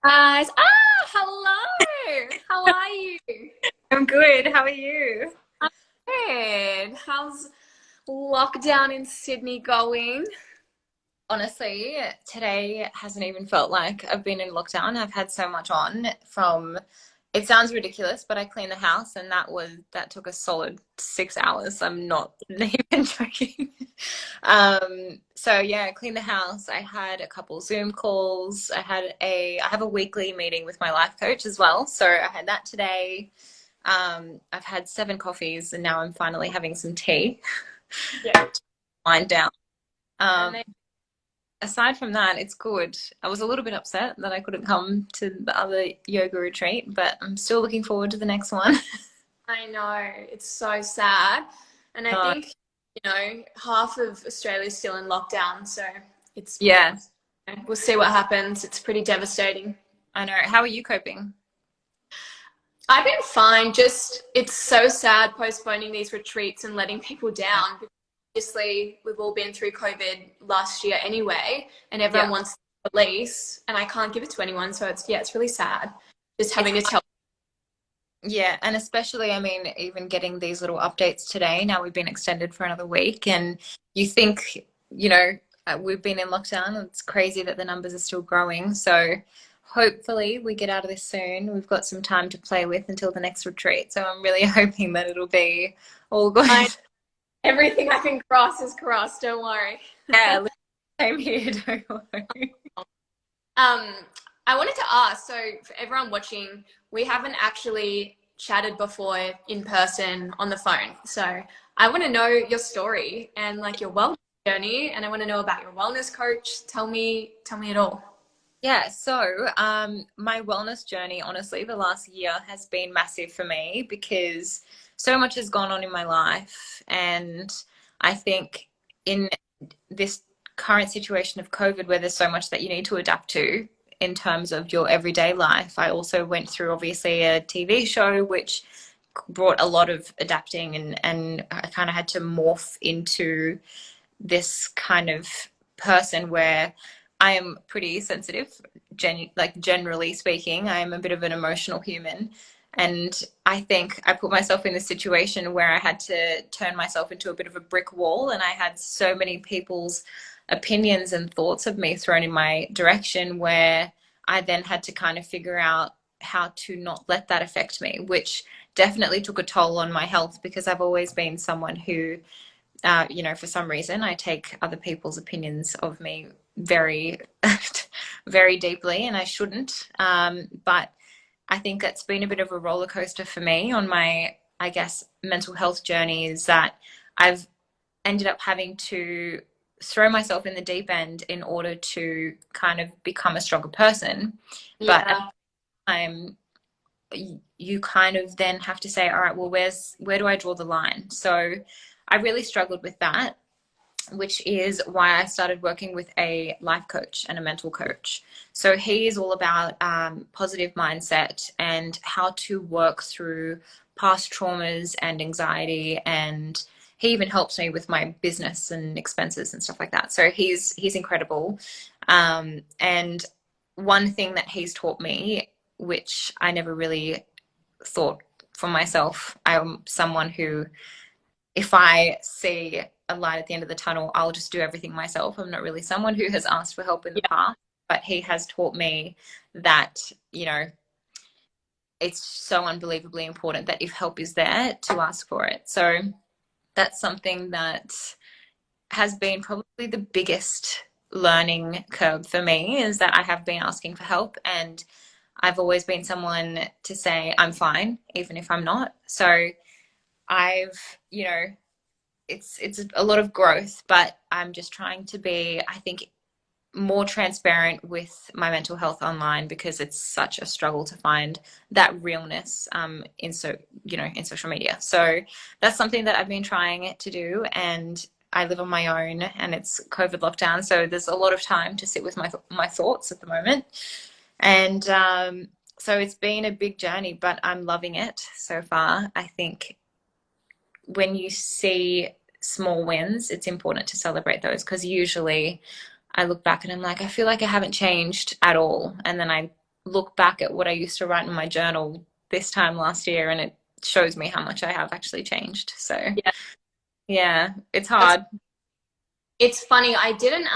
Guys, hello. How are you? I'm good. How are you? I'm good. How's lockdown in Sydney going? Honestly, today hasn't even felt like I've been in lockdown. I've had so much on from, it sounds ridiculous, but I cleaned the house and that took a solid 6 hours. I'm not even joking. So yeah, I cleaned the house. I had a couple Zoom calls. I have a weekly meeting with my life coach as well. So I had that today. I've had 7 coffees and now I'm finally having some tea. Yeah. Wind down. Um, Amazing. Aside from that, it's good. I was a little bit upset that I couldn't come to the other yoga retreat, but I'm still looking forward to the next one. I know, it's so sad. And I Uh, think, half of Australia's still in lockdown, so it's yeah, we'll see what happens. It's pretty devastating. I know. How are you coping? I've been fine, just it's so sad postponing these retreats and letting people down. Obviously, we've all been through COVID last year anyway, and everyone Yeah, wants to release, and I can't give it to anyone. So it's really sad just it's having to tell. yeah, and especially, I mean, even getting these little updates today. Now we've been extended for another week, and you think, you know, we've been in lockdown. It's crazy that the numbers are still growing. So hopefully we get out of this soon. We've got some time to play with until the next retreat. So I'm really hoping that it'll be all good. Everything I can cross is crossed. Don't worry. Yeah, same here, don't worry. Um, I wanted to ask. So for everyone watching, we haven't actually chatted before in person on the phone. So I want to know your story and like your wellness journey, and I want to know about your wellness coach. Tell me it all. Yeah, so my wellness journey, honestly, the last year has been massive for me because so much has gone on in my life. And I think in this current situation of COVID, where there's so much that you need to adapt to in terms of your everyday life, I also went through obviously a TV show, which brought a lot of adapting and I kind of had to morph into this kind of person where I am pretty sensitive, like generally speaking. I am a bit of an emotional human. And I think I put myself in this situation where I had to turn myself into a bit of a brick wall, and I had so many people's opinions and thoughts of me thrown in my direction where I then had to kind of figure out how to not let that affect me, which definitely took a toll on my health because I've always been someone who for some reason, I take other people's opinions of me very, very deeply, and I shouldn't. But I think that's been a bit of a roller coaster for me on my, I guess, mental health journey, is that I've ended up having to throw myself in the deep end in order to kind of become a stronger person. But at Yeah. the time, you kind of then have to say, all right, well, where do I draw the line? So I really struggled with that, which is why I started working with a life coach and a mental coach. So he is all about positive mindset and how to work through past traumas and anxiety, and he even helps me with my business and expenses and stuff like that. So he's incredible. And one thing that he's taught me, which I never really thought for myself, I'm someone who, if I see a light at the end of the tunnel, I'll just do everything myself. I'm not really someone who has asked for help in the Yeah. past, but he has taught me that, it's so unbelievably important that if help is there, to ask for it. So that's something that has been probably the biggest learning curve for me, is that I have been asking for help, and I've always been someone to say I'm fine even if I'm not. So I've, it's a lot of growth, but I'm just trying to be, I think, more transparent with my mental health online, because it's such a struggle to find that realness in social media. So that's something that I've been trying to do, and I live on my own, and it's COVID lockdown, so there's a lot of time to sit with my thoughts at the moment, and so it's been a big journey, but I'm loving it so far. I think when you see small wins, it's important to celebrate those, because usually I look back and I'm like, I feel like I haven't changed at all. And then I look back at what I used to write in my journal this time last year, and it shows me how much I have actually changed. So Yeah. yeah, it's That's, hard. it's funny. I didn't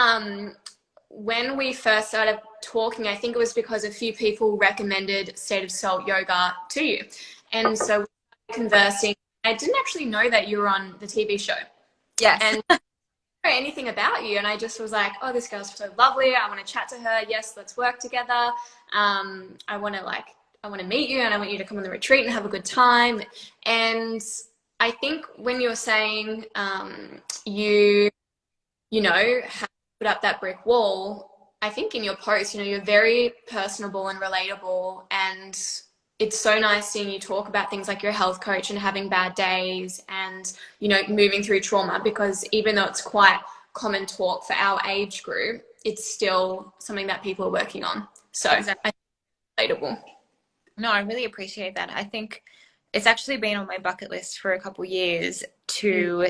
when we first started talking, I think it was because a few people recommended State of Salt yoga to you. And so we started conversing. I didn't actually know that you were on the TV show. Yes. And know anything about you, and I just was like, oh, this girl's so lovely, I want to chat to her, yes, let's work together. I want to meet you, and I want you to come on the retreat and have a good time. And I think when you're saying you have put up that brick wall, I think in your post, you're very personable and relatable, and it's so nice seeing you talk about things like your health coach and having bad days and, moving through trauma, because even though it's quite common talk for our age group, it's still something that people are working on. So Exactly. I think it's relatable. No, I really appreciate that. I think it's actually been on my bucket list for a couple of years to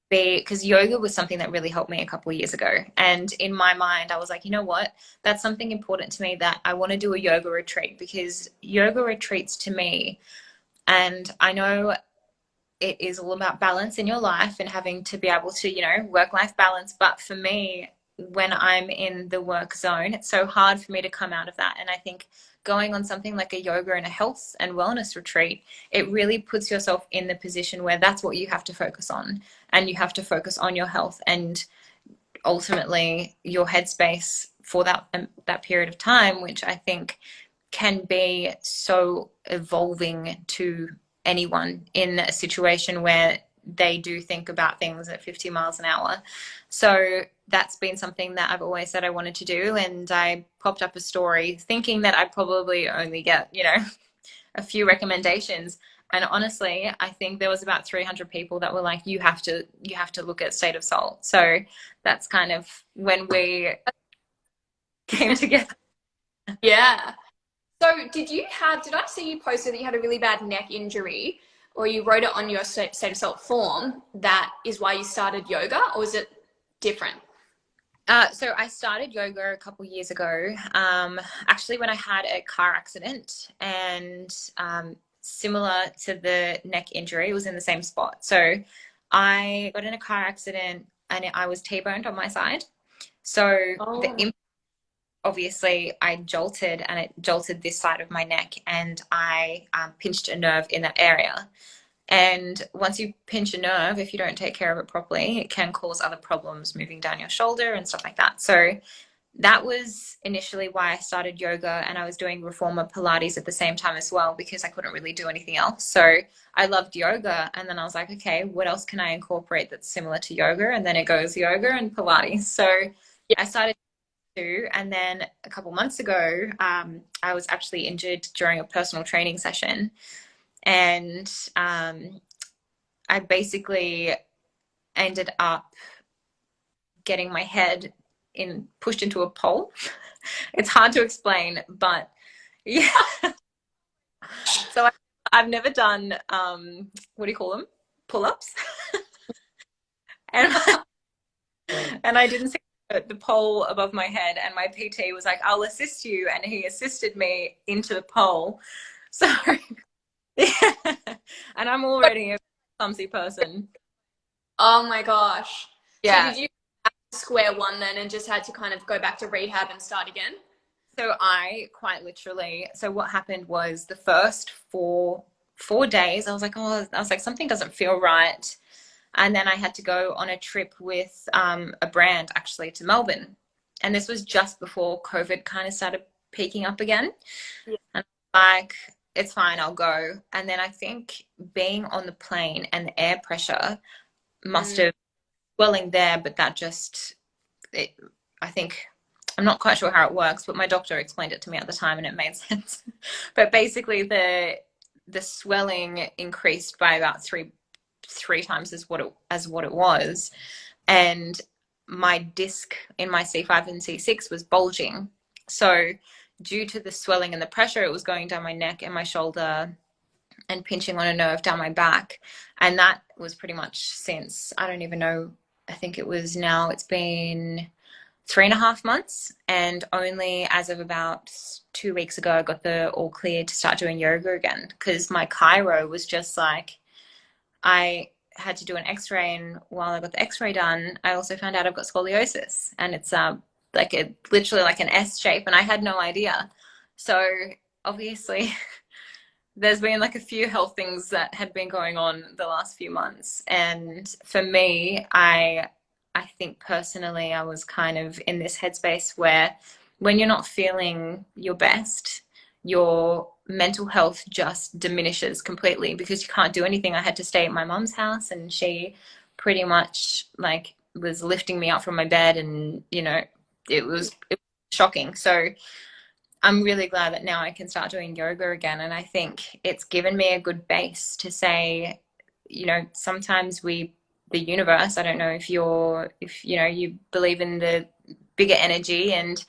be, because yoga was something that really helped me a couple of years ago. And in my mind, I was like, you know what? That's something important to me, that I want to do a yoga retreat, because yoga retreats to me, and I know it is all about balance in your life and having to be able to, work-life balance. But for me, when I'm in the work zone, it's so hard for me to come out of that. And I think going on something like a yoga and a health and wellness retreat, it really puts yourself in the position where that's what you have to focus on. And you have to focus on your health and ultimately your headspace for that period of time, which I think can be so evolving to anyone in a situation where they do think about things at 50 miles an hour. So that's been something that I've always said I wanted to do. And I popped up a story thinking that I'd probably only get, a few recommendations. And honestly, I think there was about 300 people that were like, you have to look at State of Salt. So that's kind of when we came together. Yeah. So did I see you posted that you had a really bad neck injury, or you wrote it on your State of Salt form, that is why you started yoga, or is it different? So I started yoga a couple years ago, actually when I had a car accident, and similar to the neck injury, it was in the same spot. So I got in a car accident and I was T-boned on my side. So Oh. obviously I jolted, and it jolted this side of my neck, and I pinched a nerve in that area. And once you pinch a nerve, if you don't take care of it properly, it can cause other problems moving down your shoulder and stuff like that. So that was initially why I started yoga, and I was doing reformer Pilates at the same time as well, because I couldn't really do anything else. So I loved yoga, and then I was like, okay, what else can I incorporate that's similar to yoga? And then it goes yoga and Pilates. So Yeah. I started to, and then a couple months ago, I was actually injured during a personal training session, and I basically ended up getting my head pushed into a pole. It's hard to explain, but yeah. So I've never done what do you call them? Pull-ups. and and I didn't see the pole above my head, and my PT was like, I'll assist you, and he assisted me into the pole. So yeah. And I'm already a clumsy person. Oh my gosh. So Yeah. did you square one then and just had to kind of go back to rehab and start again? So I quite literally, so what happened was the first four days, I was like, something doesn't feel right. And then I had to go on a trip with a brand actually to Melbourne. And this was just before COVID kind of started peaking up again. Yeah. And I'm like, it's fine, I'll go. And then I think being on the plane and the air pressure must Mm. have swelling there, but that just, I think, I'm not quite sure how it works, but my doctor explained it to me at the time and it made sense. But basically the swelling increased by about three times as what it was. And my disc in my C5 and C6 was bulging. So due to the swelling and the pressure, it was going down my neck and my shoulder and pinching on a nerve down my back. And that was pretty much since, I don't even know, I think it was now, it's been 3.5 months, and only as of about 2 weeks ago I got the all clear to start doing yoga again, because my chiro was just like, I had to do an x-ray, and while I got the x-ray done I also found out I've got scoliosis, and it's like a literally like an S shape, and I had no idea. So obviously there's been like a few health things that had been going on the last few months. And for me, I think personally I was kind of in this headspace where when you're not feeling your best, your mental health just diminishes completely because you can't do anything. I had to stay at my mum's house, and she pretty much like was lifting me up from my bed, and it was shocking. So I'm really glad that now I can start doing yoga again. And I think it's given me a good base to say, sometimes the universe, I don't know if you believe in the bigger energy. And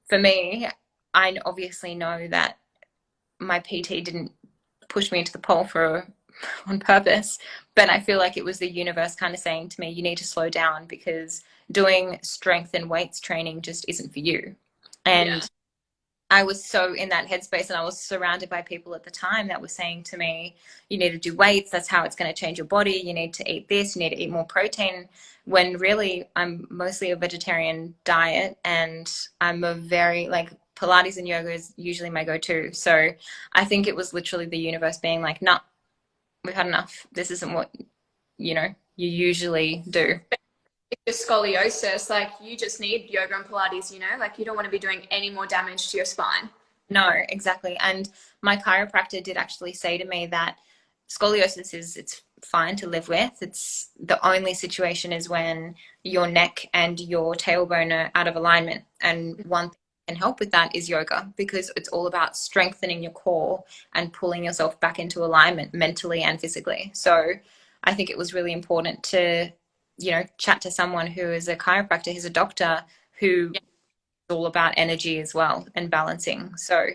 for me, I obviously know that my PT didn't push me into the pole on purpose, but I feel like it was the universe kind of saying to me, you need to slow down because doing strength and weights training just isn't for you. Yeah. And I was so in that headspace, and I was surrounded by people at the time that were saying to me, you need to do weights. That's how it's going to change your body. You need to eat this. You need to eat more protein. When really I'm mostly a vegetarian diet, and I'm a very like Pilates and yoga is usually my go-to. So I think it was literally the universe being like, nah, we've had enough. This isn't what, you usually do. It's just scoliosis, like you just need yoga and Pilates, like you don't want to be doing any more damage to your spine. No, exactly. And my chiropractor did actually say to me that scoliosis it's fine to live with. It's the only situation is when your neck and your tailbone are out of alignment. And one thing that can help with that is yoga, because it's all about strengthening your core and pulling yourself back into alignment mentally and physically. So I think it was really important to, chat to someone who is a chiropractor, who's a doctor, who all about energy as well and balancing. So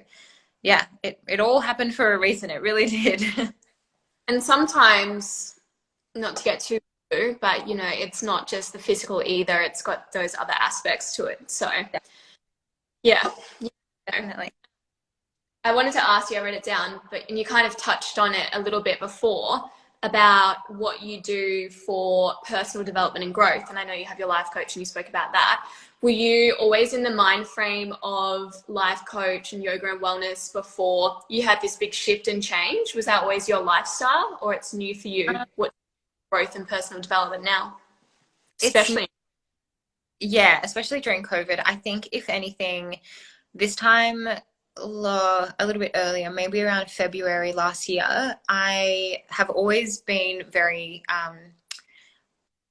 yeah, it all happened for a reason. It really did. And sometimes, not to get too, but it's not just the physical either. It's got those other aspects to it. So yeah, Definitely. I wanted to ask you, I wrote it down, and you kind of touched on it a little bit before about what you do for personal development and growth. And I know you have your life coach and you spoke about that. Were you always in the mind frame of life coach and yoga and wellness before you had this big shift and change? Was that always your lifestyle, or it's new for you? What growth and personal development now? It's Especially. Yeah, especially during COVID. I think if anything, this time a little bit earlier, maybe around February last year, I have always been very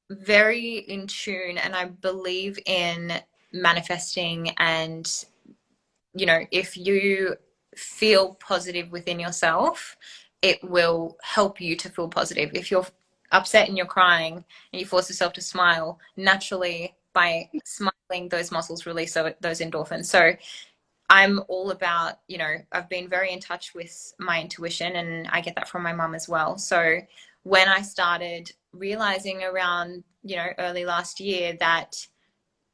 in tune, and I believe in manifesting. And if you feel positive within yourself, it will help you to feel positive. If you're upset and you're crying and you force yourself to smile, naturally by smiling, those muscles release those endorphins. So I'm all about, I've been very in touch with my intuition, and I get that from my mum as well. So when I started realizing around, early last year that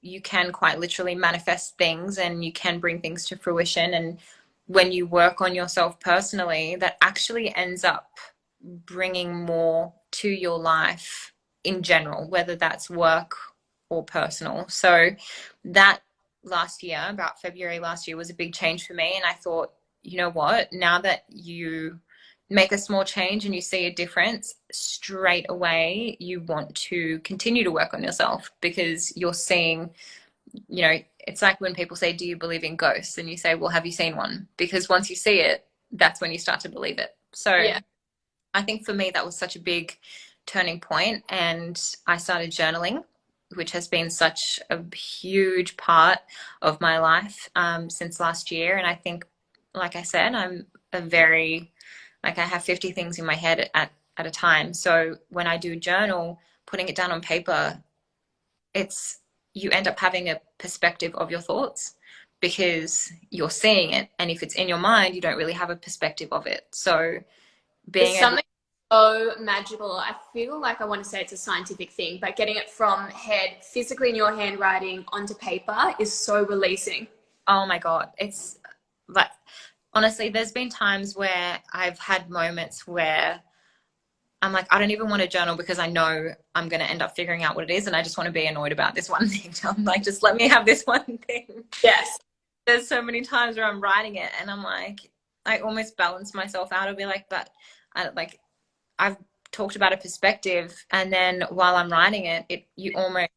you can quite literally manifest things and you can bring things to fruition, and when you work on yourself personally, that actually ends up bringing more to your life in general, whether that's work or personal. So that last year, about February last year, was a big change for me. And I thought, you know what, now that you make a small change and you see a difference, straight away you want to continue to work on yourself, because you're seeing, it's like when people say, do you believe in ghosts? And you say, well, have you seen one? Because once you see it, that's when you start to believe it. So Yeah. I think for me that was such a big turning point, and I started journaling, which has been such a huge part of my life since last year. And I think, like I said, I'm a very, like, I have 50 things in my head at a time. So when I do journal, putting it down on paper, you end up having a perspective of your thoughts because you're seeing it. And if it's in your mind, you don't really have a perspective of it. So There's being able, something so magical. I feel like I want to say it's a scientific thing, but getting it from head physically in your handwriting onto paper is so releasing. Oh my God. It's like, honestly, there's been times where I've had moments where I'm like, I don't even want to journal because I know I'm going to end up figuring out what it is. And I just want to be annoyed about this one thing. So I'm like, just let me have this one thing. Yes. There's so many times where I'm writing it and I'm like, I almost balance myself out. I'll be like, but like, I've talked about a perspective. And then while I'm writing it, you almost,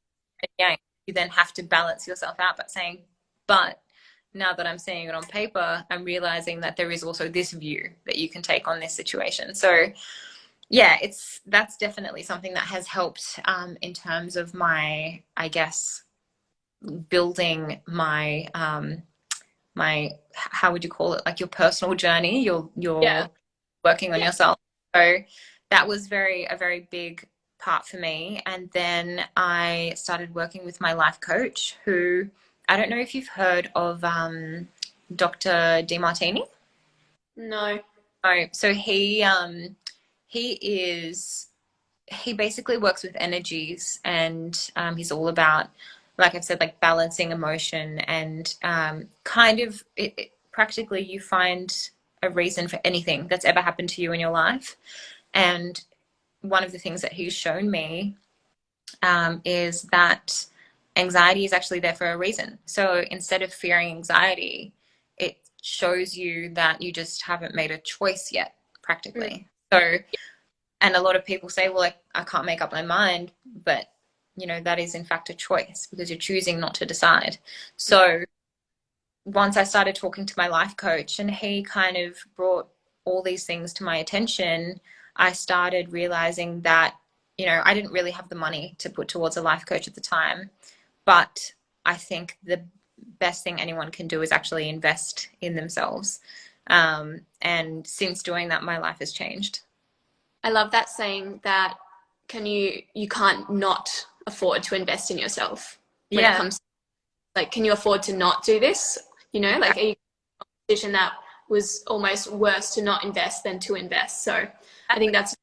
yeah, you then have to balance yourself out by saying, but now that I'm seeing it on paper, I'm realizing that there is also this view that you can take on this situation. So yeah, that's definitely something that has helped in terms of my, I guess, building my my, how would you call it, like your personal journey, Yeah. your working on yourself. So that was a very big part for me. And then I started working with my life coach, who, I don't know if you've heard of Dr. DeMartini. No. Oh, so he is he basically works with energies, and he's all about, like I've said, like balancing emotion and kind of practically you find a reason for anything that's ever happened to you in your life. And one of the things that he's shown me is that anxiety is actually there for a reason. So instead of fearing anxiety, it shows you that you just haven't made a choice yet, Mm. practically. So, and a lot of people say, well, I can't make up my mind, but that is in fact a choice because you're choosing not to decide. So once I started talking to my life coach and he kind of brought all these things to my attention, I started realizing that, I didn't really have the money to put towards a life coach at the time, but I think the best thing anyone can do is actually invest in themselves. And since doing that, my life has changed. I love that saying that you can't not afford to invest in yourself when it Yeah, comes to, like, can you afford to not do this? Like, are you in a position that was almost worse to not invest than to invest? So I think that's,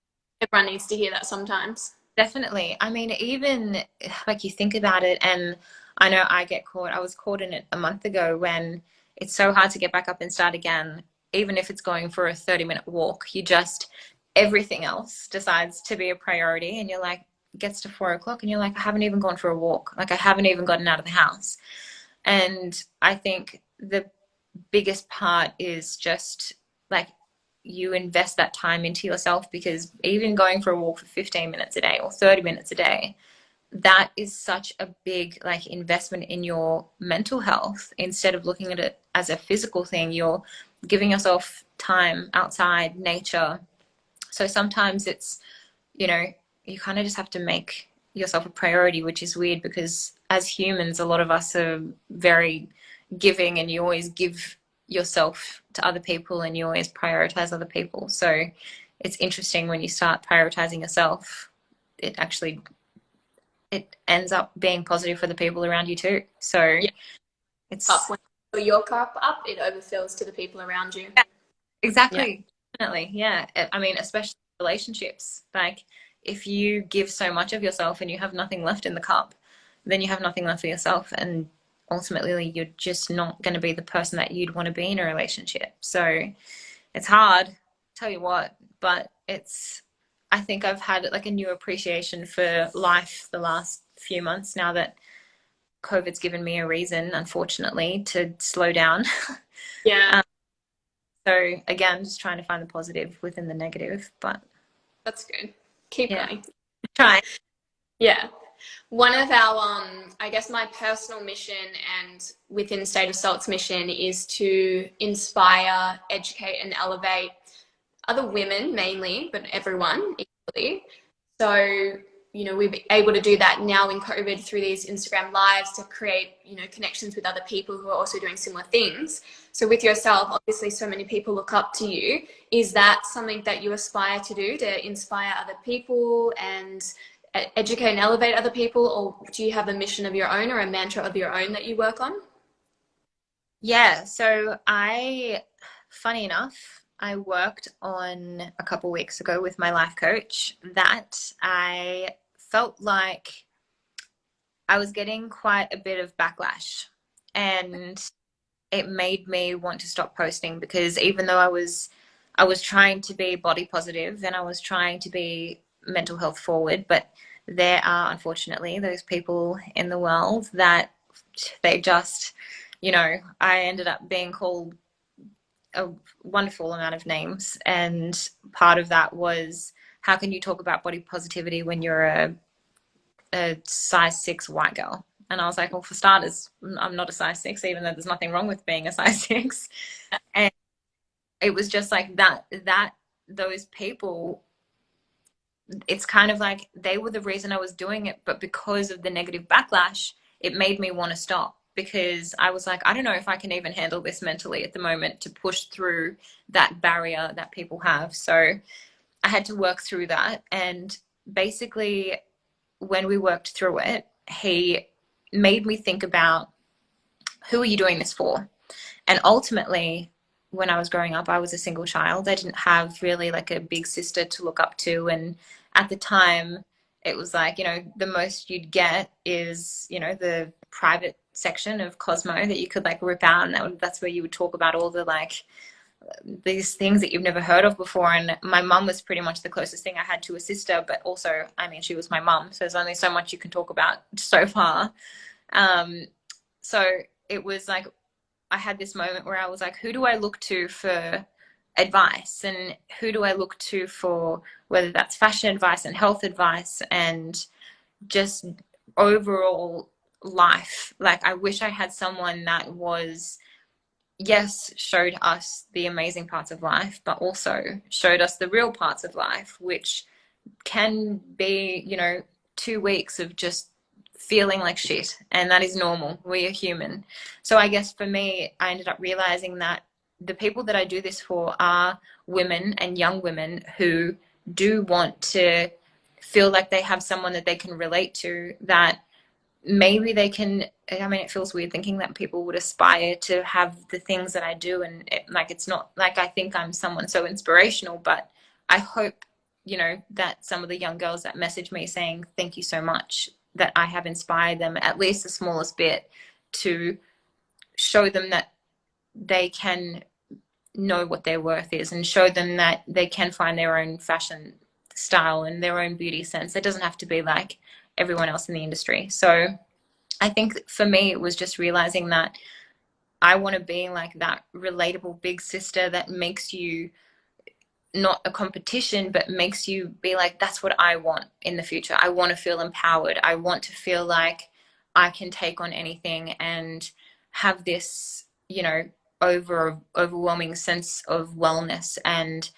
everyone needs to hear that sometimes. definitely. I mean, even like you think about it, and I know I was caught in it a month ago when it's so hard to get back up and start again, even if it's going for a 30-minute walk. Everything else decides to be a priority, and you're like, it gets to 4 o'clock, and you're like, I haven't even gone for a walk. Like, I haven't even gotten out of the house. And I think the biggest part is just like you invest that time into yourself, because even going for a walk for 15 minutes a day or 30 minutes a day, that is such a big like investment in your mental health. Instead of looking at it as a physical thing, you're giving yourself time outside nature. So sometimes it's, you kind of just have to make yourself a priority, which is weird because as humans, a lot of us are very giving, and you always give yourself to other people and you always prioritize other people. So it's interesting when you start prioritizing yourself, it ends up being positive for the people around you too. So Yeah. Up it's when you fill your cup up, it overfills to the people around you. Yeah. exactly, definitely, yeah. I mean, especially relationships. Like, if you give so much of yourself and you have nothing left in the cup, then you have nothing left for yourself, and ultimately, you're just not going to be the person that you'd want to be in a relationship. So it's hard, tell you what, but I think I've had like a new appreciation for life the last few months now that COVID's given me a reason, unfortunately, to slow down. Yeah. um, so again, just trying to find the positive within the negative, but That's good. Keep yeah, going. trying. Yeah. One of our, I guess my personal mission and within State of Salt's mission is to inspire, educate, and elevate other women mainly, but everyone equally. So, we're able to do that now in COVID through these Instagram lives to create, connections with other people who are also doing similar things. So with yourself, obviously so many people look up to you. Is that something that you aspire to do, to inspire other people and educate and elevate other people? Or do you have a mission of your own or a mantra of your own that you work on? Yeah, so funny enough, I worked on a couple weeks ago with my life coach that I felt like I was getting quite a bit of backlash, and it made me want to stop posting, because even though I was trying to be body positive and I was trying to be mental health forward, but there are unfortunately those people in the world that they just, I ended up being called a wonderful amount of names, and part of that was, how can you talk about body positivity when you're a size 6 white girl? And I was like, well, for starters, I'm not a size 6, even though there's nothing wrong with being a size 6. And it was just like that those people, it's kind of like they were the reason I was doing it, but because of the negative backlash, it made me want to stop, because I was like, I don't know if I can even handle this mentally at the moment, to push through that barrier that people have. So I had to work through that. And basically, when we worked through it, he made me think about, who are you doing this for? And ultimately, when I was growing up, I was a single child. I didn't have really like a big sister to look up to. And at the time, it was like, the most you'd get is, the private section of Cosmo that you could like rip out. And that's where you would talk about all the like these things that you've never heard of before. And my mum was pretty much the closest thing I had to a sister, but also, I mean, she was my mum, so there's only so much you can talk about so far. So it was like, I had this moment where I was like, who do I look to for advice, and who do I look to for whether that's fashion advice and health advice and just overall life? Like, I wish I had someone that was, yes, showed us the amazing parts of life, but also showed us the real parts of life, which can be, 2 weeks of just feeling like shit. And that is normal. We are human. So I guess for me, I ended up realizing that the people that I do this for are women and young women who do want to feel like they have someone that they can relate to, that maybe they can. I mean, it feels weird thinking that people would aspire to have the things that I do, and it's not like I think I'm someone so inspirational, but I hope, that some of the young girls that message me saying thank you so much, that I have inspired them at least the smallest bit, to show them that they can know what their worth is, and show them that they can find their own fashion style and their own beauty sense. It doesn't have to be like everyone else in the industry. So I think for me, it was just realizing that I want to be like that relatable big sister that makes you not a competition, but makes you be like, that's what I want in the future. I want to feel empowered. I want to feel like I can take on anything and have this, overwhelming sense of wellness, and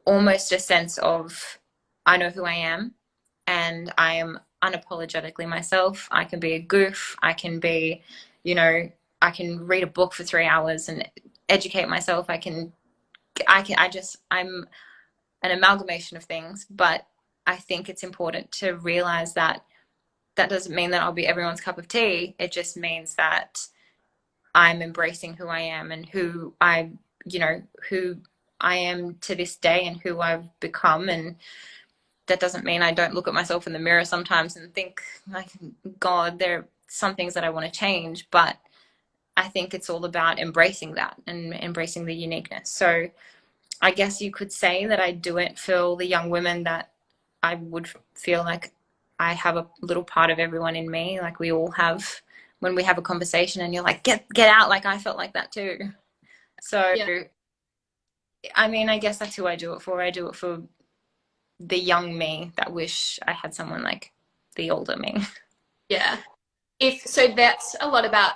almost a sense of, I know who I am, and I am unapologetically myself. I can be a goof. I can be, I can read a book for 3 hours and educate myself. I'm an amalgamation of things, but I think it's important to realize that that doesn't mean that I'll be everyone's cup of tea. It just means that I'm embracing who I am, and who who I am to this day, and who I've become. And that doesn't mean I don't look at myself in the mirror sometimes and think, like, God, there are some things that I want to change, but I think it's all about embracing that and embracing the uniqueness. So I guess you could say that I do it for the young women that I would feel like I have a little part of everyone in me. Like we all have, when we have a conversation and you're like, get out. Like I felt like that too. So, Yeah. I mean, I guess that's who I do it for. I do it for the young me that wish I had someone like the older me. Yeah. So that's a lot about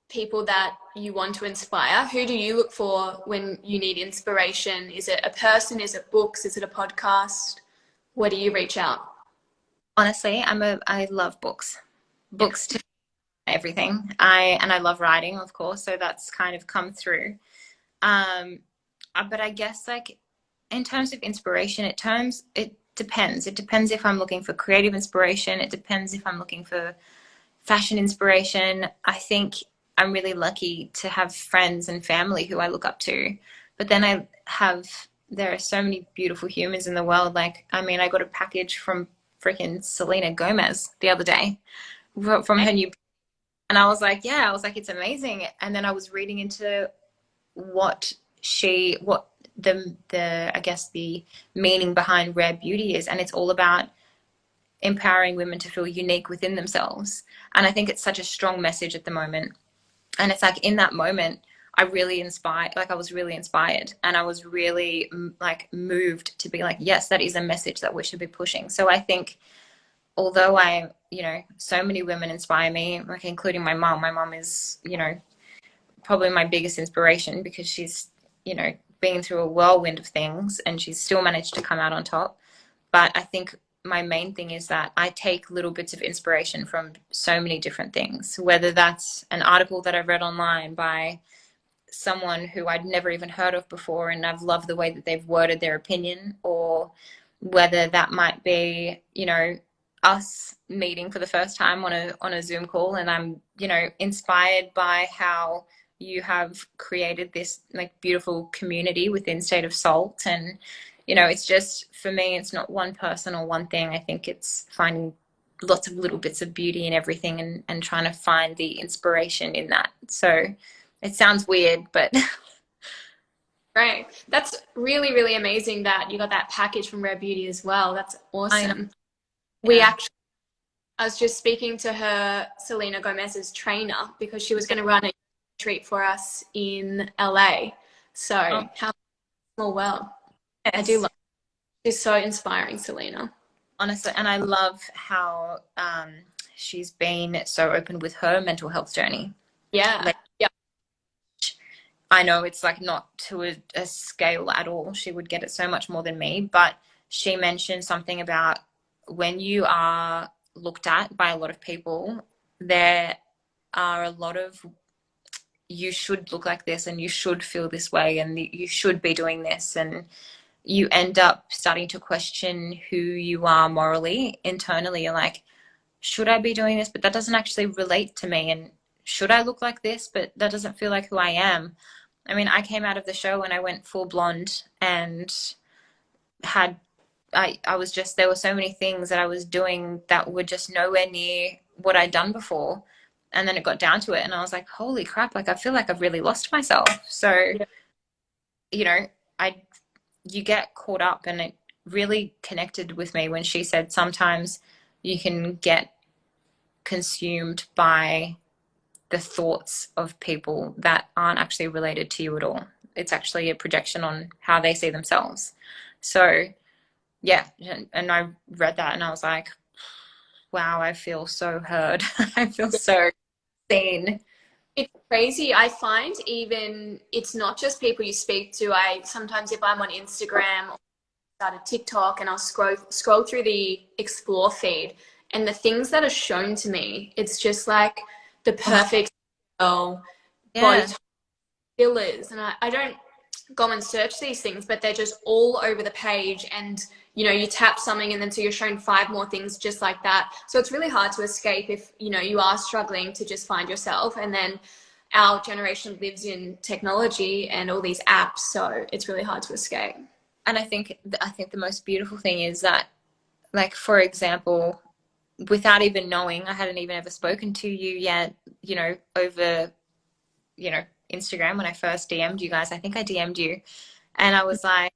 people that you want to inspire. Who do you look for when you need inspiration? Is it a person? Is it books? Is it a podcast? Where do you reach out? Honestly, I love books. Books to everything. I love writing, of course, so that's kind of come through. But I guess like in terms of inspiration, it depends. It depends if I'm looking for creative inspiration. It depends if I'm looking for fashion inspiration. I think I'm really lucky to have friends and family who I look up to, But then there are so many beautiful humans in the world. Like, I mean, I got a package from freaking Selena Gomez the other day from her new, and I was like, yeah, I was like, it's amazing. And then I was reading into what what I guess the meaning behind rare beauty is, and it's all about empowering women to feel unique within themselves. And I think it's such a strong message at the moment. And it's like in that moment, I was really inspired, and I was really like moved to be like, yes, that is a message that we should be pushing. So I think, although so many women inspire me, like including my mom. My mom is, probably my biggest inspiration, because she's, been through a whirlwind of things and she's still managed to come out on top. But I think my main thing is that I take little bits of inspiration from so many different things, whether that's an article that I've read online by someone who I'd never even heard of before and I've loved the way that they've worded their opinion, or whether that might be, us meeting for the first time on a Zoom call, and I'm, inspired by how you have created this like beautiful community within State of Salt. And it's just, for me, it's not one person or one thing. I think it's finding lots of little bits of beauty in everything, and trying to find the inspiration in that. So it sounds weird, but Right. That's really, really amazing that you got that package from Rare Beauty as well. That's I know. awesome. We Yeah. actually, I was just speaking to her, Selena Gomez's trainer, because she was going to run a retreat for us in LA. Oh, So, how small world. I do yes. love She's so inspiring, Selena. Honestly, and I love how she's been so open with her mental health journey. Yeah. Like, Yeah. I know it's like not to a scale at all. She would get it so much more than me, but she mentioned something about when you are looked at by a lot of people, there are a lot of, you should look like this and you should feel this way and you should be doing this, and you end up starting to question who you are morally internally. You're like, should I be doing this? But that doesn't actually relate to me. And should I look like this? But that doesn't feel like who I am. I mean, I came out of the show and I went full blonde and had, I was just, there were so many things that I was doing that were just nowhere near what I'd done before. And then it got down to it and I was like, holy crap, like I feel like I've really lost myself. So, Yeah. you know, I, you get caught up, and it really connected with me when she said sometimes you can get consumed by the thoughts of people that aren't actually related to you at all. It's actually a projection on how they see themselves. So, yeah, and I read that and I was like, wow, I feel so heard. I feel so seen. It's crazy. I find even it's not just people you speak to. I sometimes, if I'm on Instagram or start a TikTok, and I'll scroll through the explore feed, and the things that are shown to me, it's just like the Oh, perfect girl, yeah. Botox, fillers, and I don't go and search these things, but they're just all over the page. And you tap something, and then so you're shown five more things just like that. So it's really hard to escape if you are struggling to just find yourself. And then our generation lives in technology and all these apps, so it's really hard to escape. And I think the most beautiful thing is that, like, for example, without even knowing, I hadn't even ever spoken to you yet, over, you know, Instagram. When I first DM'd you guys, I think I DM'd you, and I was like,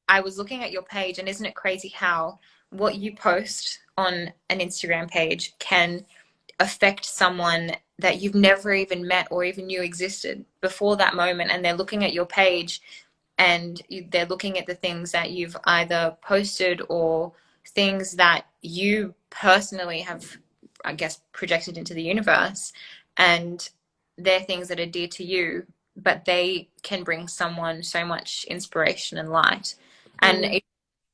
I was looking at your page, and isn't it crazy how what you post on an Instagram page can affect someone that you've never even met or even knew existed before that moment, and they're looking at your page and they're looking at the things that you've either posted or things that you personally have, I guess, projected into the universe, and they're things that are dear to you, but they can bring someone so much inspiration and light. And Mm. if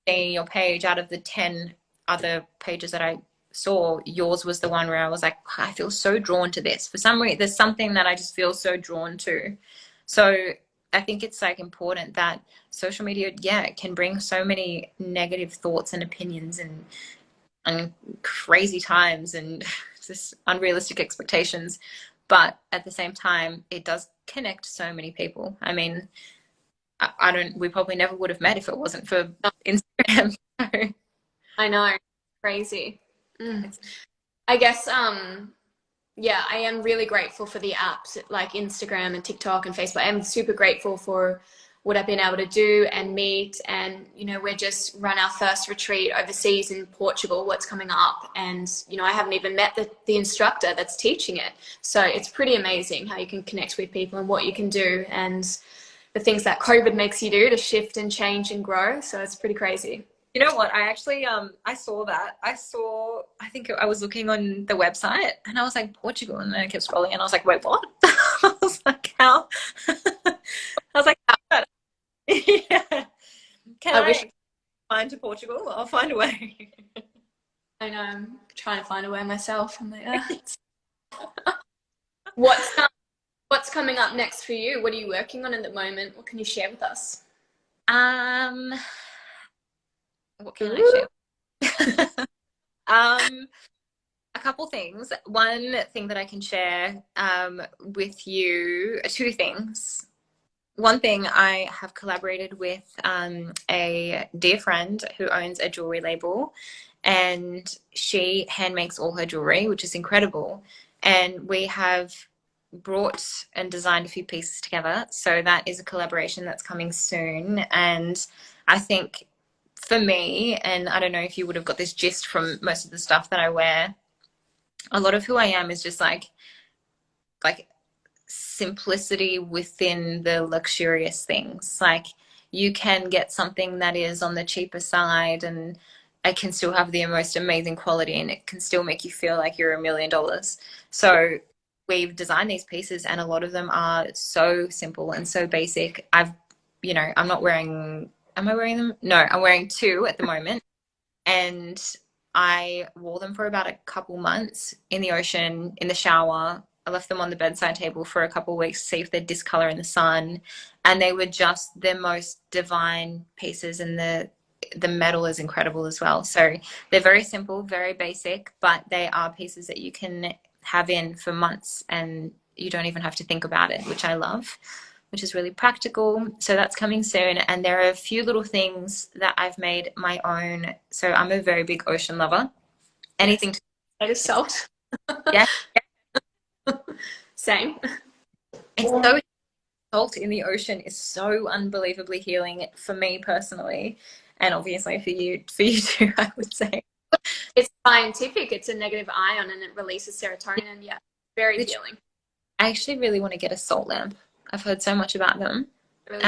you see your page, out of the 10 other pages that I saw, yours was the one where I was like, I feel so drawn to this. For some reason, there's something that I just feel so drawn to. So I think it's like important that social media, yeah, it can bring so many negative thoughts and opinions and crazy times and just unrealistic expectations. But at the same time, it does connect so many people. I mean, we probably never would have met if it wasn't for Instagram. I know, crazy. I guess yeah, I am really grateful for the apps like Instagram and TikTok and Facebook. I'm super grateful for what I've been able to do and meet. And, we're just run our first retreat overseas in Portugal, what's coming up. And, I haven't even met the instructor that's teaching it. So it's pretty amazing how you can connect with people and what you can do and the things that COVID makes you do to shift and change and grow. So it's pretty crazy. You know what? I actually, I saw that. I think I was looking on the website and I was like, Portugal. And then I kept scrolling and I was like, wait, what? I was like, how? I was like, how? Yeah. Can I wish find to Portugal? I'll find a way. I know. I'm trying to find a way myself. I'm like, What's coming up next for you? What are you working on at the moment? What can you share with us? What can I share? A couple things. One thing that I can share with you, two things. One thing, I have collaborated with a dear friend who owns a jewelry label, and she hand makes all her jewelry, which is incredible. And we have brought and designed a few pieces together. So that is a collaboration that's coming soon. And I think for me, and I don't know if you would have got this gist from most of the stuff that I wear, a lot of who I am is just like simplicity within the luxurious things. Like, you can get something that is on the cheaper side and it can still have the most amazing quality and it can still make you feel like you're $1,000,000. So we've designed these pieces and a lot of them are so simple and so basic. I'm not wearing, am I wearing them? No, I'm wearing two at the moment. And I wore them for about a couple months in the ocean, in the shower. I left them on the bedside table for a couple of weeks to see if they'd discolor in the sun. And they were just the most divine pieces, and the metal is incredible as well. So they're very simple, very basic, but they are pieces that you can have in for months and you don't even have to think about it, which I love, which is really practical. So that's coming soon. And there are a few little things that I've made my own. So I'm a very big ocean lover. Anything to I just salt. yeah. Same. It's so, salt in the ocean is so unbelievably healing for me personally, and obviously for you too, I would say. It's scientific. It's a negative ion and it releases serotonin. Yeah, very healing. I actually really want to get a salt lamp. I've heard so much about them. Really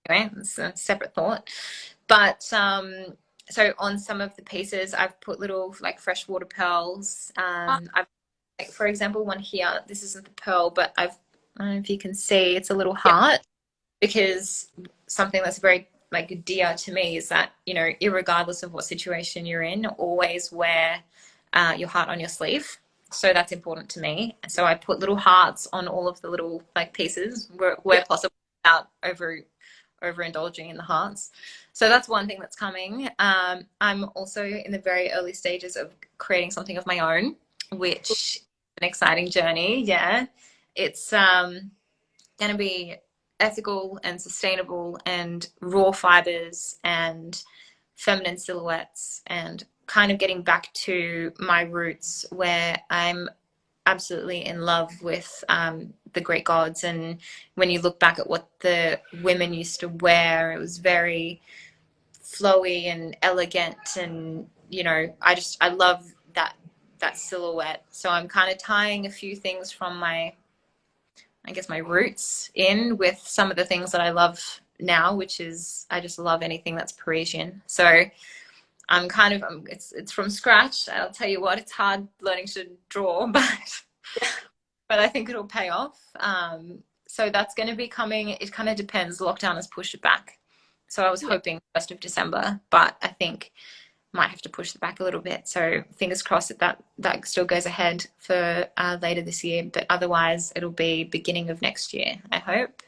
anyway, it's a separate thought. But so on some of the pieces, I've put little like freshwater pearls. I've, like, for example, one here. This isn't the pearl, but I don't know if you can see. It's a little heart, because something that's very like dear to me is that, irregardless of what situation you're in, always wear your heart on your sleeve. So that's important to me. So I put little hearts on all of the little like pieces where possible, without overindulging in the hearts. So that's one thing that's coming. I'm also in the very early stages of creating something of my own, which is an exciting journey. Yeah, it's going to be ethical and sustainable and raw fibers and feminine silhouettes, and kind of getting back to my roots, where I'm absolutely in love with the Greek gods. And when you look back at what the women used to wear, it was very flowy and elegant, and I love that silhouette. So I'm kind of tying a few things from my roots in with some of the things that I love now, which is, I just love anything that's Parisian. So I'm it's from scratch. I'll tell you what, it's hard learning to draw, but I think it'll pay off. So that's going to be coming. It kind of depends. Lockdown has pushed it back. So I was hoping 1st of December, but I think might have to push it back a little bit. So fingers crossed that still goes ahead for later this year, but otherwise it'll be beginning of next year, I hope.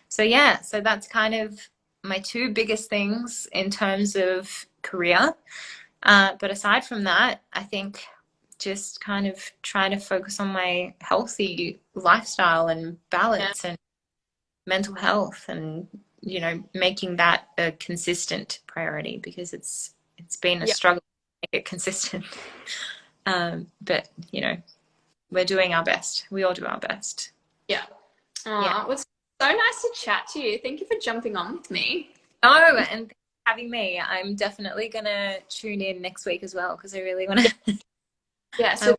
So yeah, so that's kind of my two biggest things in terms of career. But aside from that, I think just kind of trying to focus on my healthy lifestyle and balance and mental health, and you know, making that a consistent priority, because it's been a Yeah. struggle to make it consistent. But you know, we're doing our best. We all do our best. Yeah. Yeah. It was so nice to chat to you. Thank you for jumping on with me. Oh, and thanks for having me. I'm definitely gonna tune in next week as well, because I really want to. Yeah, so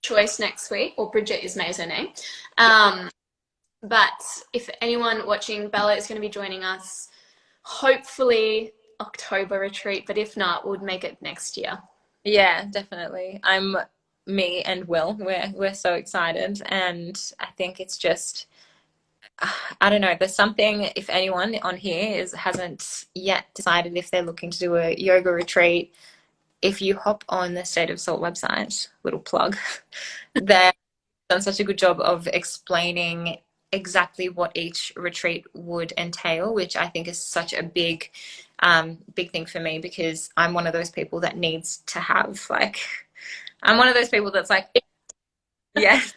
choice next week, or Bridget is May's her name. But if anyone watching, Bella is going to be joining us, hopefully October retreat, but if not, we'll make it next year. Yeah, definitely. Me and Will. We're so excited, and I think it's just, I don't know. There's something. If anyone on here hasn't yet decided if they're looking to do a yoga retreat, if you hop on the State of Salt website, little plug, they've done such a good job of explaining exactly what each retreat would entail, which I think is such a big thing for me, because I'm one of those people that needs to have, like, I'm one of those people that's like, yes.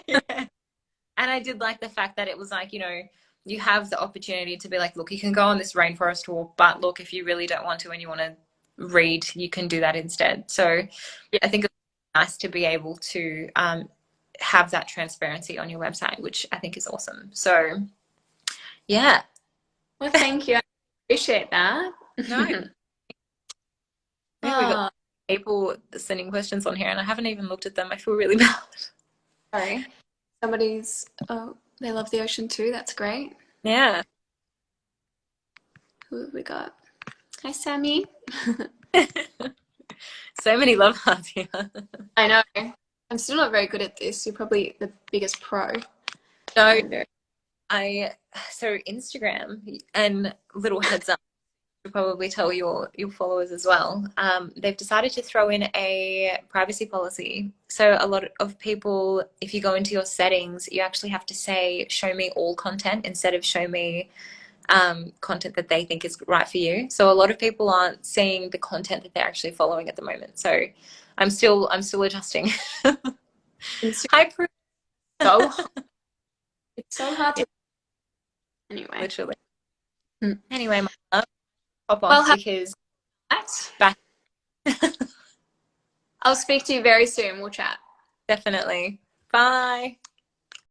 Yeah. And I did like the fact that it was like, you know, you have the opportunity to be like, look, you can go on this rainforest walk, but look, if you really don't want to and you want to read, you can do that instead. So Yeah. I think it's nice to be able to have that transparency on your website, which I think is awesome. So yeah. Well, thank you. I appreciate that. No, maybe we got Oh, people sending questions on here and I haven't even looked at them. I feel really bad. sorry. Oh, they love the ocean too. That's great. Yeah. Who have we got? Hi, Sammy. So many love hearts here. I know. I'm still not very good at this. You're probably the biggest pro. No, so Instagram, and little heads up, to probably tell your followers as well. They've decided to throw in a privacy policy. So a lot of people, if you go into your settings, you actually have to say, show me all content instead of show me content that they think is right for you. So a lot of people aren't seeing the content that they're actually following at the moment. So I'm still adjusting. Instagram Hi, Prue. so hard. It's so hard to. Anyway. Literally. Mm. Anyway, my love, pop Well, off because back. I'll speak to you very soon. We'll chat. Definitely. Bye.